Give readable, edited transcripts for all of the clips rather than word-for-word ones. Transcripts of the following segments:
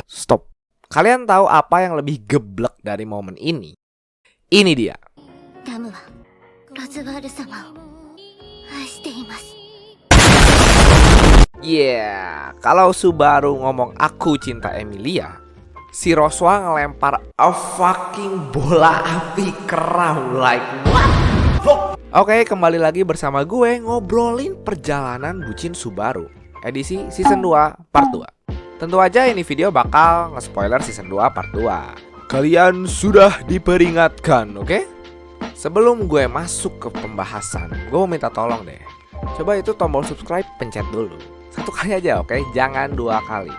Stop. Kalian tahu apa yang lebih geblek dari momen ini? Ini dia. Yeah, kalau Subaru ngomong aku cinta Emilia, si Roswa ngelempar a fucking bola api keram like what? Oke, kembali lagi bersama gue ngobrolin perjalanan bucin Subaru edisi season 2 part 2. Tentu aja ini video bakal nge-spoiler season 2 part 2. Kalian sudah diperingatkan, oke? Sebelum gue masuk ke pembahasan, gue mau minta tolong deh. Coba itu tombol subscribe pencet dulu. Satu kali aja, oke? Jangan 2 kali.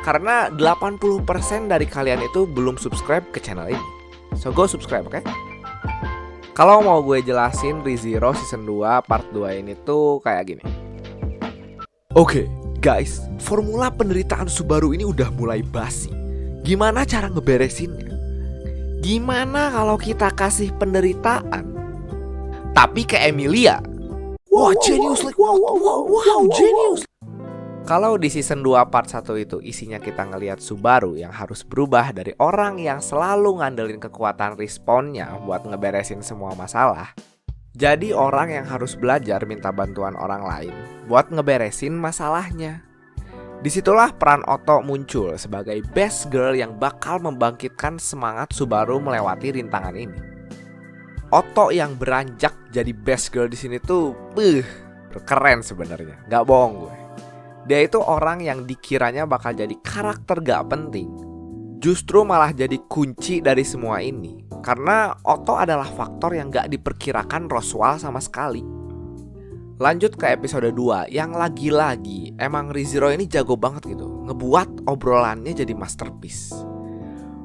Karena 80% dari kalian itu belum subscribe ke channel ini. So go subscribe, oke? Kalau mau gue jelasin ReZero season 2 part 2 ini tuh kayak gini. Oke, guys, formula penderitaan Subaru ini udah mulai basi. Gimana cara ngeberesinnya? Gimana kalau kita kasih penderitaan tapi ke Emilia? Wah, genius, like wow, genius. Kalau di season 2 part 1 itu isinya kita ngelihat Subaru yang harus berubah dari orang yang selalu ngandelin kekuatan respawnnya buat ngeberesin semua masalah, jadi orang yang harus belajar minta bantuan orang lain buat ngeberesin masalahnya. Disitulah peran Otto muncul sebagai best girl yang bakal membangkitkan semangat Subaru melewati rintangan ini. Otto yang beranjak jadi best girl di sini tuh keren sebenarnya, nggak bohong gue. Dia itu orang yang dikiranya bakal jadi karakter gak penting, justru malah jadi kunci dari semua ini. Karena Otto adalah faktor yang gak diperkirakan Roswell sama sekali. Lanjut ke episode 2, yang lagi-lagi emang ReZero ini jago banget gitu, ngebuat obrolannya jadi masterpiece.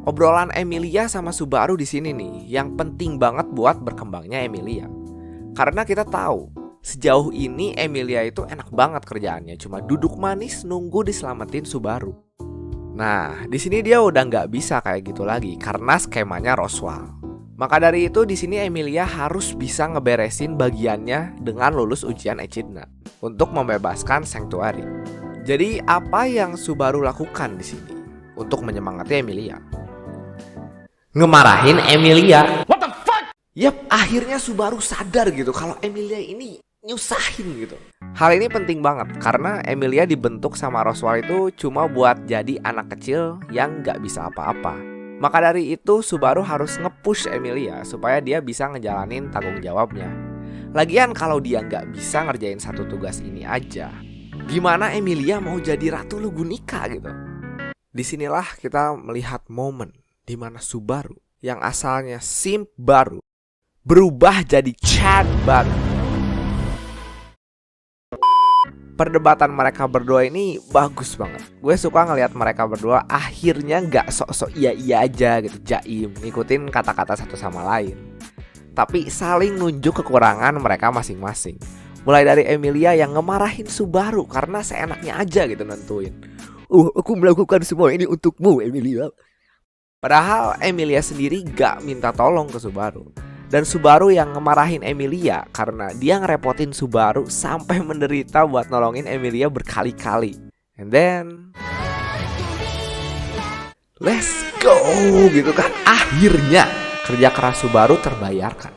Obrolan Emilia sama Subaru di sini nih, yang penting banget buat berkembangnya Emilia. Karena kita tahu sejauh ini Emilia itu enak banget kerjaannya, cuma duduk manis nunggu diselamatin Subaru. Nah, di sini dia udah nggak bisa kayak gitu lagi karena skemanya Roswell. Maka dari itu di sini Emilia harus bisa ngeberesin bagiannya dengan lulus ujian Echidna untuk membebaskan Sanctuary. Jadi apa yang Subaru lakukan di sini untuk menyemangati Emilia? Ngemarahin Emilia. What the fuck? Yap, akhirnya Subaru sadar gitu kalau Emilia ini nyusahin gitu. Hal ini penting banget karena Emilia dibentuk sama Roswell itu cuma buat jadi anak kecil yang gak bisa apa-apa. Maka dari itu Subaru harus nge-push Emilia supaya dia bisa ngejalanin tanggung jawabnya. Lagian kalau dia gak bisa ngerjain satu tugas ini aja, gimana Emilia mau jadi Ratu Lugunika gitu. Disinilah kita melihat momen dimana Subaru yang asalnya simp baru berubah jadi Chad baru. Perdebatan mereka berdua ini bagus banget. Gue suka ngelihat mereka berdua akhirnya gak sok-sok iya-iya aja gitu, jaim, ngikutin kata-kata satu sama lain, tapi saling nunjuk kekurangan mereka masing-masing. Mulai dari Emilia yang ngemarahin Subaru karena seenaknya aja gitu nentuin, aku melakukan semua ini untukmu Emilia. Padahal Emilia sendiri gak minta tolong ke Subaru. Dan Subaru yang ngemarahin Emilia karena dia ngerepotin Subaru sampai menderita buat nolongin Emilia berkali-kali. And then let's go gitu kan. Akhirnya kerja keras Subaru terbayarkan.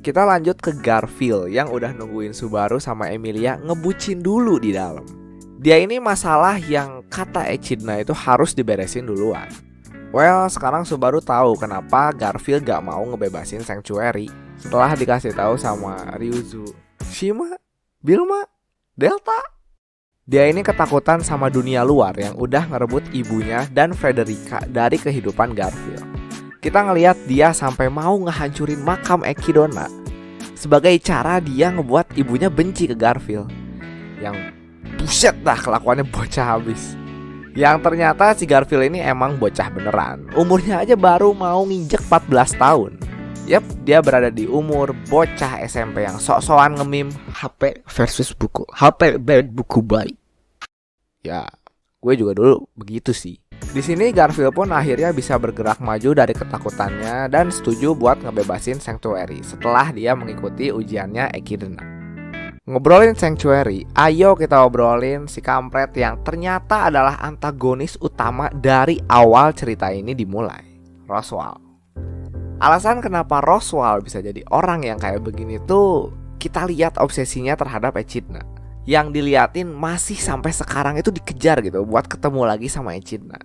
Kita lanjut ke Garfield yang udah nungguin Subaru sama Emilia ngebucin dulu di dalam. Dia ini masalah yang kata Echidna itu harus diberesin duluan. Well, sekarang Subaru tahu kenapa Garfield gak mau ngebebasin Sanctuary setelah dikasih tahu sama Ryuzu, Shima, Bilma, Delta. Dia ini ketakutan sama dunia luar yang udah ngerebut ibunya dan Frederica dari kehidupan Garfield. Kita ngelihat dia sampai mau ngehancurin makam Echidna sebagai cara dia ngebuat ibunya benci ke Garfield. Yang buset dah kelakuannya bocah habis. Yang ternyata si Garfield ini emang bocah beneran. Umurnya aja baru mau nginjek 14 tahun. Yap, dia berada di umur bocah SMP yang sok-sokan nge-meme HP versus buku, HP buku baik. Ya, gue juga dulu begitu sih. Di sini Garfield pun akhirnya bisa bergerak maju dari ketakutannya dan setuju buat ngebebasin Sanctuary setelah dia mengikuti ujiannya Echidna. Ngobrolin Sanctuary, ayo kita obrolin si kampret yang ternyata adalah antagonis utama dari awal cerita ini dimulai, Roswaal. Alasan kenapa Roswaal bisa jadi orang yang kayak begini tuh kita lihat obsesinya terhadap Echidna. Yang diliatin masih sampai sekarang itu dikejar gitu buat ketemu lagi sama Echidna.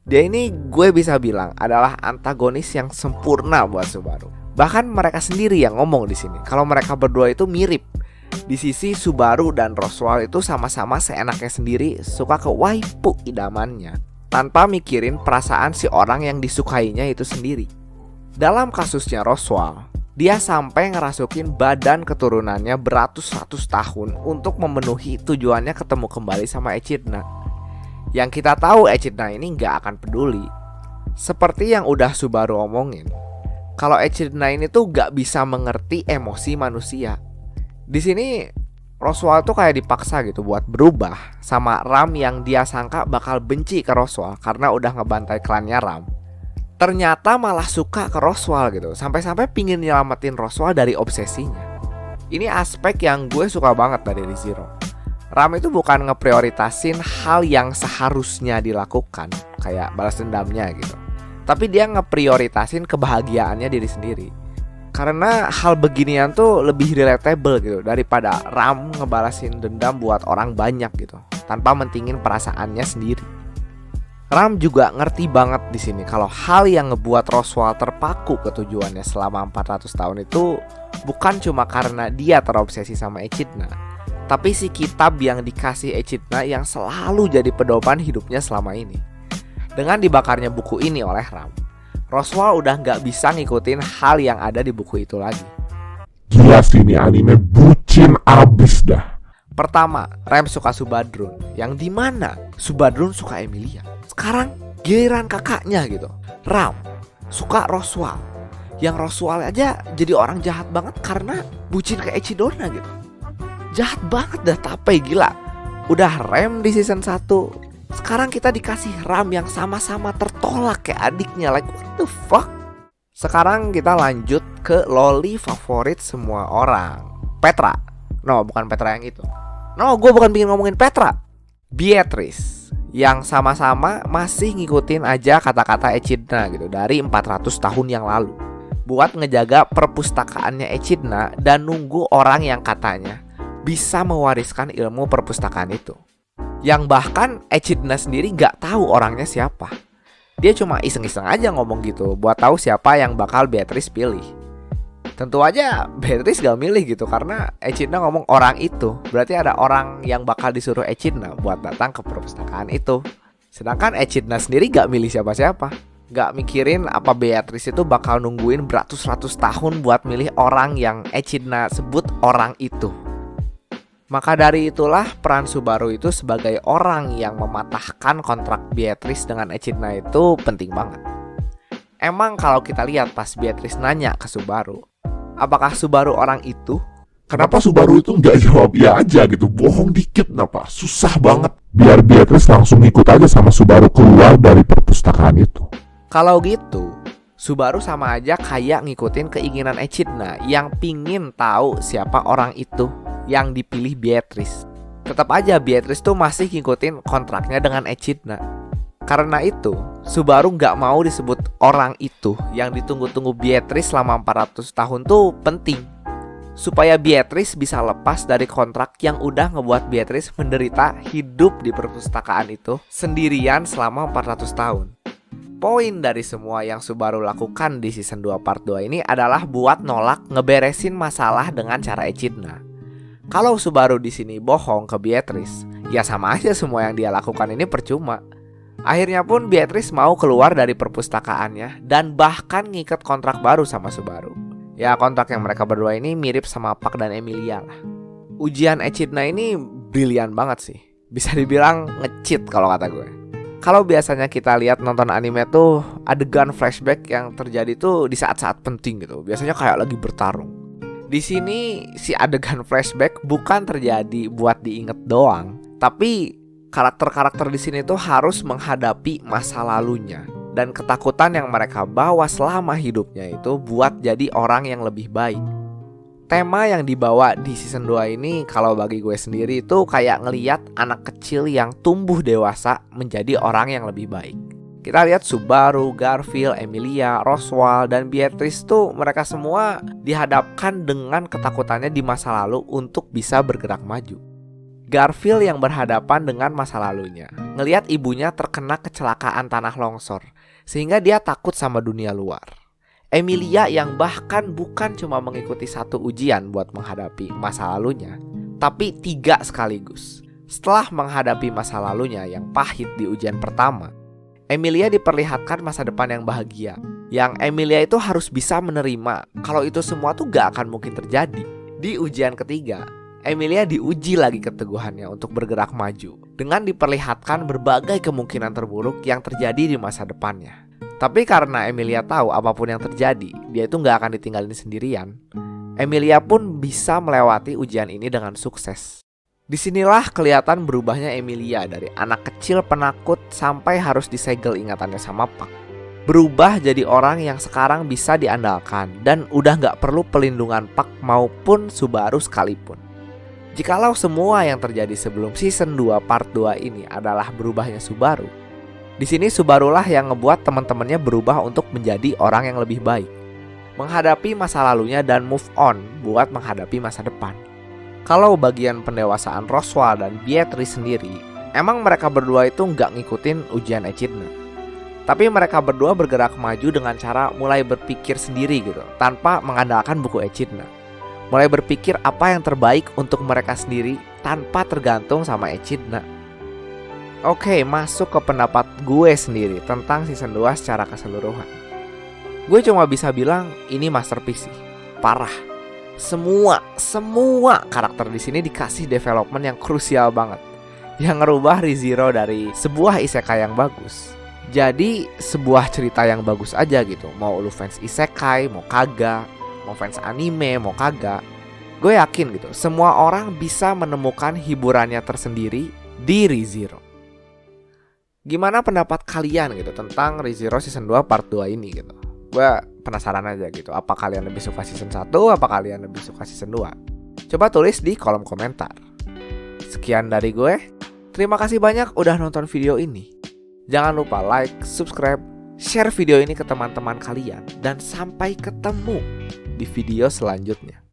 Dia ini gue bisa bilang adalah antagonis yang sempurna buat Subaru. Bahkan mereka sendiri yang ngomong di sini kalau mereka berdua itu mirip. Di sisi Subaru dan Roswaal itu sama-sama seenaknya sendiri suka ke waifu idamannya tanpa mikirin perasaan si orang yang disukainya itu sendiri. Dalam kasusnya Roswaal, dia sampai ngerasukin badan keturunannya beratus-ratus tahun untuk memenuhi tujuannya ketemu kembali sama Echidna. Yang kita tahu Echidna ini gak akan peduli. Seperti yang udah Subaru omongin, kalau Echidna ini tuh gak bisa mengerti emosi manusia. Di sini Roswaal tuh kayak dipaksa gitu buat berubah sama Ram yang dia sangka bakal benci ke Roswaal karena udah ngebantai klannya Ram. Ternyata malah suka ke Roswaal gitu, sampai-sampai pingin nyelamatin Roswaal dari obsesinya. Ini aspek yang gue suka banget dari ReZero. Ram itu bukan ngeprioritasin hal yang seharusnya dilakukan, kayak balas dendamnya gitu, tapi dia ngeprioritasin kebahagiaannya diri sendiri. Karena hal beginian tuh lebih relatable gitu daripada Ram ngebalasin dendam buat orang banyak gitu tanpa mentingin perasaannya sendiri. Ram juga ngerti banget di sini kalau hal yang ngebuat Roswaal terpaku ke tujuannya selama 400 tahun itu bukan cuma karena dia terobsesi sama Echidna, tapi si kitab yang dikasih Echidna yang selalu jadi pedoman hidupnya selama ini. Dengan dibakarnya buku ini oleh Ram, Roswaal udah gak bisa ngikutin hal yang ada di buku itu lagi. Gila sih, ini anime bucin abis dah. Pertama, Ram suka Subadrun, yang dimana Subadrun suka Emilia. Sekarang giliran kakaknya gitu, Ram suka Roswaal, yang Roswaal aja jadi orang jahat banget karena bucin ke Echidna gitu. Jahat banget dah, tapai gila. Udah Rem di season 1, sekarang kita dikasih Ram yang sama-sama tertolak kayak adiknya. Like what the fuck. Sekarang kita lanjut ke loli favorit semua orang, Petra. No, bukan Petra yang itu. No, gue bukan bikin ngomongin Petra, Beatrice. Yang sama-sama masih ngikutin aja kata-kata Echidna gitu dari 400 tahun yang lalu, buat ngejaga perpustakaannya Echidna dan nunggu orang yang katanya bisa mewariskan ilmu perpustakaan itu. Yang bahkan Echidna sendiri gak tahu orangnya siapa. Dia cuma iseng-iseng aja ngomong gitu buat tahu siapa yang bakal Beatrice pilih. Tentu aja Beatrice gak milih gitu karena Echidna ngomong orang itu. Berarti ada orang yang bakal disuruh Echidna buat datang ke perpustakaan itu. Sedangkan Echidna sendiri gak milih siapa-siapa. Gak mikirin apa Beatrice itu bakal nungguin beratus-ratus tahun buat milih orang yang Echidna sebut orang itu. Maka dari itulah peran Subaru itu sebagai orang yang mematahkan kontrak Beatrice dengan Echidna itu penting banget. Emang kalau kita lihat pas Beatrice nanya ke Subaru, apakah Subaru orang itu? Kenapa Subaru itu nggak jawab ya aja gitu, bohong dikit kenapa? Susah banget. Biar Beatrice langsung ikut aja sama Subaru keluar dari perpustakaan itu. Kalau gitu, Subaru sama aja kayak ngikutin keinginan Echidna yang pingin tahu siapa orang itu yang dipilih Beatrice. Tetap aja Beatrice tuh masih ngikutin kontraknya dengan Echidna. Karena itu Subaru gak mau disebut orang itu yang ditunggu-tunggu Beatrice selama 400 tahun tuh penting, supaya Beatrice bisa lepas dari kontrak yang udah ngebuat Beatrice menderita hidup di perpustakaan itu sendirian selama 400 tahun. Poin dari semua yang Subaru lakukan di season 2 part 2 ini adalah buat nolak ngeberesin masalah dengan cara Echidna. Kalau Subaru di sini bohong ke Beatrice, ya sama aja semua yang dia lakukan ini percuma. Akhirnya pun Beatrice mau keluar dari perpustakaannya dan bahkan ngikat kontrak baru sama Subaru. Ya kontrak yang mereka berdua ini mirip sama Puck dan Emilia lah. Ujian Echidna ini brilian banget sih. Bisa dibilang nge-cheat kalau kata gue. Kalau biasanya kita lihat nonton anime tuh adegan flashback yang terjadi tuh di saat-saat penting gitu. Biasanya kayak lagi bertarung. Di sini si adegan flashback bukan terjadi buat diinget doang, tapi karakter-karakter di sini tuh harus menghadapi masa lalunya dan ketakutan yang mereka bawa selama hidupnya itu buat jadi orang yang lebih baik. Tema yang dibawa di season 2 ini kalau bagi gue sendiri itu kayak ngeliat anak kecil yang tumbuh dewasa menjadi orang yang lebih baik. Kita lihat Subaru, Garfield, Emilia, Roswell, dan Beatrice tuh mereka semua dihadapkan dengan ketakutannya di masa lalu untuk bisa bergerak maju. Garfield yang berhadapan dengan masa lalunya, ngelihat ibunya terkena kecelakaan tanah longsor, sehingga dia takut sama dunia luar. Emilia yang bahkan bukan cuma mengikuti satu ujian buat menghadapi masa lalunya, tapi 3 sekaligus. Setelah menghadapi masa lalunya yang pahit di ujian pertama, Emilia diperlihatkan masa depan yang bahagia. Yang Emilia itu harus bisa menerima kalau itu semua tuh gak akan mungkin terjadi. Di ujian ketiga, Emilia diuji lagi keteguhannya untuk bergerak maju dengan diperlihatkan berbagai kemungkinan terburuk yang terjadi di masa depannya. Tapi karena Emilia tahu apapun yang terjadi, dia itu gak akan ditinggalin sendirian. Emilia pun bisa melewati ujian ini dengan sukses. Disinilah kelihatan berubahnya Emilia dari anak kecil penakut sampai harus disegel ingatannya sama Puck. Berubah jadi orang yang sekarang bisa diandalkan dan udah gak perlu pelindungan Puck maupun Subaru sekalipun. Jikalau semua yang terjadi sebelum season 2 part 2 ini adalah berubahnya Subaru, di sini Subarulah yang ngebuat teman-temannya berubah untuk menjadi orang yang lebih baik, menghadapi masa lalunya dan move on buat menghadapi masa depan. Kalau bagian pendewasaan Roswell dan Beatrice sendiri, emang mereka berdua itu nggak ngikutin ujian Echidna. Tapi mereka berdua bergerak maju dengan cara mulai berpikir sendiri gitu, tanpa mengandalkan buku Echidna. Mulai berpikir apa yang terbaik untuk mereka sendiri tanpa tergantung sama Echidna. Oke, masuk ke pendapat gue sendiri tentang season 2 secara keseluruhan. Gue cuma bisa bilang ini masterpiece sih, parah. Semua karakter di sini dikasih development yang krusial banget, yang ngerubah ReZero dari sebuah isekai yang bagus jadi sebuah cerita yang bagus aja gitu. Mau lu fans isekai, mau kagak, mau fans anime, mau kagak, gue yakin gitu semua orang bisa menemukan hiburannya tersendiri di ReZero. Gimana pendapat kalian gitu tentang ReZero season 2 part 2 ini gitu? Gue penasaran aja gitu, apa kalian lebih suka season 1, apa kalian lebih suka season 2? Coba tulis di kolom komentar. Sekian dari gue, terima kasih banyak udah nonton video ini. Jangan lupa like, subscribe, share video ini ke teman-teman kalian, dan sampai ketemu di video selanjutnya.